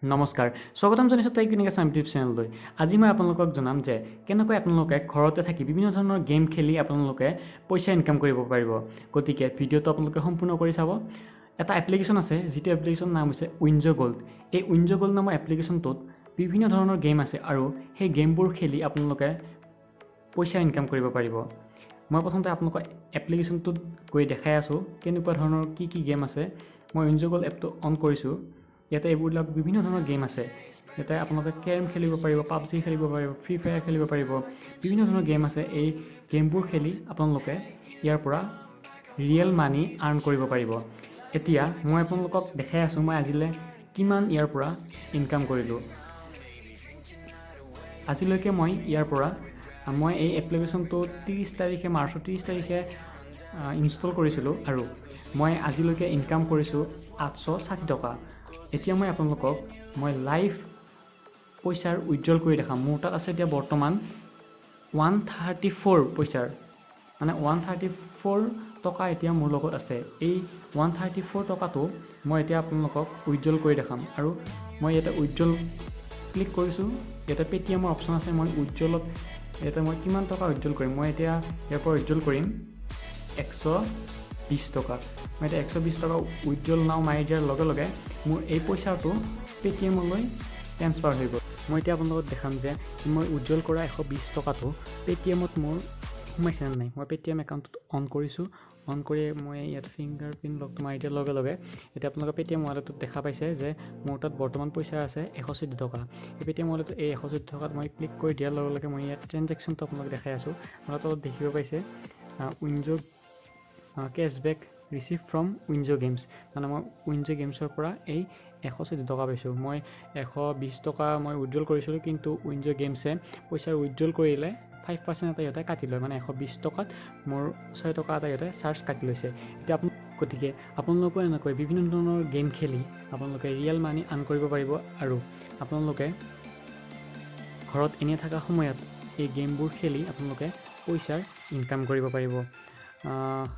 নমস্কাৰ স্বাগতম জনাইছোঁ টেকনিকেল সাম ইউটিউব চেনেললৈ। আজি মই আপোনালোকক জনাম যে কেনেকৈ আপোনালোকে ঘৰতে থাকি বিভিন্ন ধৰণৰ গেম খেলি আপোনালোকে পইচা ইনকাম কৰিব পাৰিব। গতিকে ভিডিঅ'টো আপোনালোকে সম্পূৰ্ণ কৰি চাব। এটা এপ্লিকেশ্যন আছে যিটো এপ্লিকেশ্যনৰ নাম হৈছে উইনজো গোল্ড। এই উইনজো গোল্ড নামৰ এপ্লিকেশ্যনটোত বিভিন্ন ধৰণৰ গেম আছে আৰু সেই গেমবোৰ খেলি আপোনালোকে পইচা ইনকাম কৰিব পাৰিব। মই প্ৰথমতে আপোনালোকক এপ্লিকেশ্যনটোত গৈ দেখাই আছোঁ কেনেকুৱা ধৰণৰ কি গেম আছে। মই উইনজো গোল্ড এপটো অন কৰিছোঁ। ইয়াতে এইবিলাক বিভিন্ন ধৰণৰ গেম আছে। ইয়াতে আপোনালোকে কেৰম খেলিব পাৰিব, পাবজি খেলিব পাৰিব, ফ্ৰী ফায়াৰ খেলিব পাৰিব, বিভিন্ন ধৰণৰ গেম আছে। এই গেমবোৰ খেলি আপোনালোকে ইয়াৰ পৰা ৰিয়েল মানি আৰ্ণ কৰিব পাৰিব। এতিয়া মই আপোনালোকক দেখাই আছোঁ মই আজিলৈ কিমান ইয়াৰ পৰা ইনকাম কৰিলোঁ। আজিলৈকে মই ইয়াৰ পৰা মই এই এপ্লিকেশ্যনটো 30 তাৰিখে মাৰ্চৰ 30 তাৰিখে ইনষ্টল কৰিছিলোঁ আৰু মই আজিলৈকে ইনকাম কৰিছোঁ 860 টকা। এতিয়া মই আপোনালোকক লাইভ পইচাৰ উইথড্ৰল কৰি দেখাম। মোৰ তাত আছে এতিয়া বৰ্তমান 134 পইচাৰ, মানে 134 টকা এতিয়া মোৰ লগত আছে। এই 134 টকাটো মই এতিয়া আপোনালোকক উইথড্ৰল কৰি দেখাম আৰু মই ইয়াতে উইথড্ৰল ক্লিক কৰিছোঁ। ইয়াতে পেটিএমৰ অপশ্যন আছে। মই উইথড্ৰলত ইয়াতে মই কিমান টকা উইথড্ৰল কৰিম, মই এতিয়া ইয়াৰ পৰা উইথড্ৰল কৰিম 120 টকা। মই এতিয়া 120 টকা উইথড্ৰল নাও মাৰি দিয়াৰ লগে লগে মোৰ এই পইচাটো পেটিএমলৈ ট্ৰেন্সফাৰ হৈ গ'ল। মই এতিয়া আপোনালোকক দেখাম যে মই উইথড্ৰল কৰা 120 টকাটো পেটিএমত মোৰ সোমাইছে নে নাই। মই পেটিএম একাউণ্টটো অন কৰিছোঁ। অন কৰি মই ইয়াত ফিংগাৰ প্ৰিণ্ট লকটো মাৰি দিয়াৰ লগে লগে এতিয়া আপোনালোকে পেটিএম ৱালেটত দেখা পাইছে যে মোৰ তাত বৰ্তমান পইচা আছে 114 টকা। এই পেটিএম ৱালেটত এই 114 টকাত মই ক্লিক কৰি দিয়াৰ লগে লগে মই ইয়াত ট্ৰেনজেকশ্যনটো আপোনালোকে দেখাই আছোঁ। আপোনালোকে তলত দেখিব পাইছে WinZO cashback receive from WinZO games, মানে মই উইনজো গেমছৰ পৰা এই 114 টকা পাইছোঁ। মই 120 টকা মই উইথড্ৰল কৰিছিলোঁ, কিন্তু উইনজো গেমছে পইচা উইথড্ৰল কৰিলে 5% এটা ইহঁতে কাটি লয়, মানে 120 টকাত মোৰ 6 টকা এটা ইহঁতে চাৰ্জ কাটি লৈছে। এতিয়া গতিকে আপোনালোকেও এনেকৈ বিভিন্ন ধৰণৰ গেম খেলি আপোনালোকে ৰিয়েল মানি আৰ্ণ কৰিব পাৰিব আৰু আপোনালোকে ঘৰত এনে থকা সময়ত এই গেমবোৰ খেলি আপোনালোকে পইচাৰ ইনকাম কৰিব পাৰিব।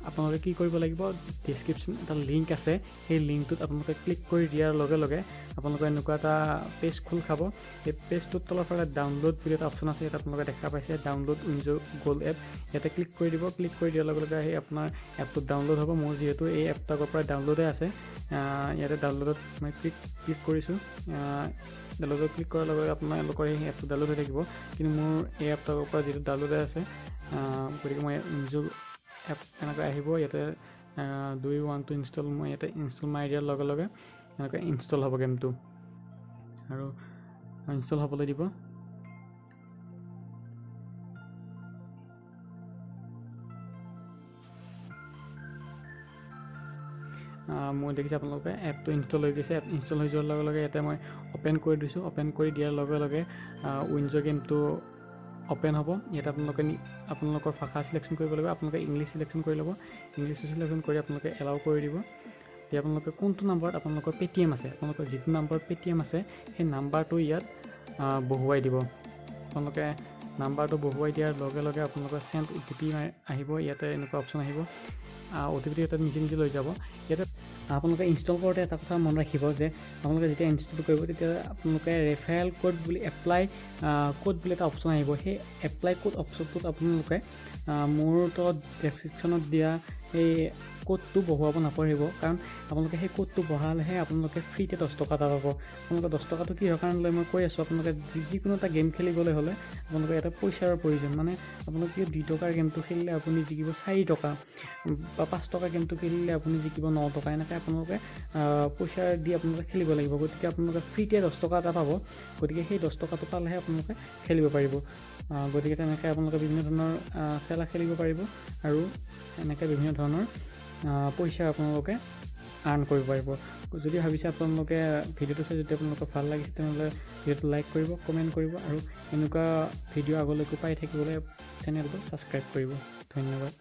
আপোনালোকে কি কৰিব লাগিব, ডেছক্ৰিপশ্যন এটা লিংক আছে, সেই লিংকটোত আপোনালোকে ক্লিক কৰি দিয়াৰ লগে লগে আপোনালোকে এনেকুৱা এটা পেজ খোল খাব। সেই পেজটোৰ তলৰ ফালে ডাউনলোড বুলি এটা অপশ্যন আছে। ইয়াত আপোনালোকে দেখা পাইছে ডাউনলোড উইনজো গোল্ড এপ। ইয়াতে ক্লিক কৰি দিব। ক্লিক কৰি দিয়াৰ লগে লগে সেই আপোনাৰ এপটো ডাউনলোড হ'ব। মোৰ যিহেতু এই এপটো আগৰ পৰা ডাউনলোডে আছে, ইয়াতে ডাউনলোডত মই ক্লিক কৰিছোঁ। ডাউনলোডত ক্লিক কৰাৰ লগে লগে আপোনালোকৰ এই এপটো ডাউনলোড হৈ থাকিব, কিন্তু মোৰ এই এপটো আগৰ পৰা যিটো ডাউনলোডে আছে, গতিকে মই উইনজো এপ এনেকৈ আহিব। ইয়াতে do you want to install, মই ইয়াতে ইনষ্টল মাৰি দিয়াৰ লগে লগে এনেকৈ ইনষ্টল হ'ব গেমটো আৰু ইনষ্টল হ'বলৈ দিব। মই দেখিছোঁ আপোনালোকে এপটো ইনষ্টল হৈ গৈছে। এপ ইনষ্টল হৈ যোৱাৰ লগে লগে ইয়াতে মই অ'পেন কৰি দিছোঁ। অ'পেন কৰি দিয়াৰ লগে লগে উইনজো গেমটো অ'পেন হ'ব। ইয়াতে আপোনালোকৰ ভাষা চিলেকশ্যন কৰিব লাগিব। আপোনালোকে ইংলিছ চিলেকশ্যন কৰি ল'ব। ইংলিছ চিলেকশ্যন কৰি আপোনালোকে এলাউ কৰি দিব। এতিয়া আপোনালোকে কোনটো নাম্বাৰত আপোনালোকৰ পেটিএম আছে, আপোনালোকৰ যিটো নাম্বাৰত পেটিএম আছে সেই নাম্বাৰটো ইয়াত বহুৱাই দিব। আপোনালোকে নাম্বাৰটো বহুৱাই দিয়াৰ লগে লগে আপোনালোকৰ চেণ্ড OTP আহিব। ইয়াতে এনেকুৱা অপশ্যন আহিব। OTPটো ইয়াতে নিজে নিজে লৈ যাব। ইয়াতে আপোনালোকে ইনষ্টল কৰোঁতে এটা কথা মনত ৰাখিব যে আপোনালোকে যেতিয়া ইনষ্টল কৰিব তেতিয়া আপোনালোকে ৰেফাৰেল কোড বুলি এপ্লাই কোড বুলি এটা অপশ্যন আহিব। সেই এপ্লাই কোড অপশ্যনটোত আপোনালোকে মোৰ তলত ডেছক্ৰিপশ্যনত দিয়া সেই কোডটো বহুৱাব নাপাহৰিব, কাৰণ আপোনালোকে সেই কোডটো বহালেহে আপোনালোকে ফ্ৰীতে 10 টকা এটা পাব। আপোনালোকে 10 টকাটো কিহৰ কাৰণে লৈ মই কৈ আছোঁ, আপোনালোকে যিকোনো এটা গেম খেলিবলৈ হ'লে আপোনালোকে এটা পইচাৰ প্ৰয়োজন। মানে আপোনালোকে 2 টকাৰ গেমটো খেলিলে আপুনি জিকিব 4 টকা, বা 5 টকাৰ গেমটো খেলিলে আপুনি জিকিব 9 টকা। এনেকৈ আপোনালোকে পইচা দি আপোনালোকে খেলিব লাগিব। গতিকে আপোনালোকে ফ্ৰীতে 10 টকা এটা পাব। গতিকে সেই 10 টকাটো পালেহে আপোনালোকে খেলিব পাৰিব। গতিকে তেনেকৈ আপোনালোকে বিভিন্ন ধৰণৰ খেলা খেলিব পাৰিব আৰু এনেকৈ বিভিন্ন ধৰণৰ পইচা আপোনালোকে আৰ্ণ কৰিব পাৰিব। যদি ভাবিছে আপোনালোকে ভিডিঅ'টো চাই যদি আপোনালোকৰ ভাল লাগিছে তেনেহ'লে ভিডিঅ'টো লাইক কৰিব, কমেণ্ট কৰিব আৰু এনেকুৱা ভিডিঅ' আগলৈকে পাই থাকিবলৈ চেনেলটো ছাবস্ক্ৰাইব কৰিব। ধন্যবাদ।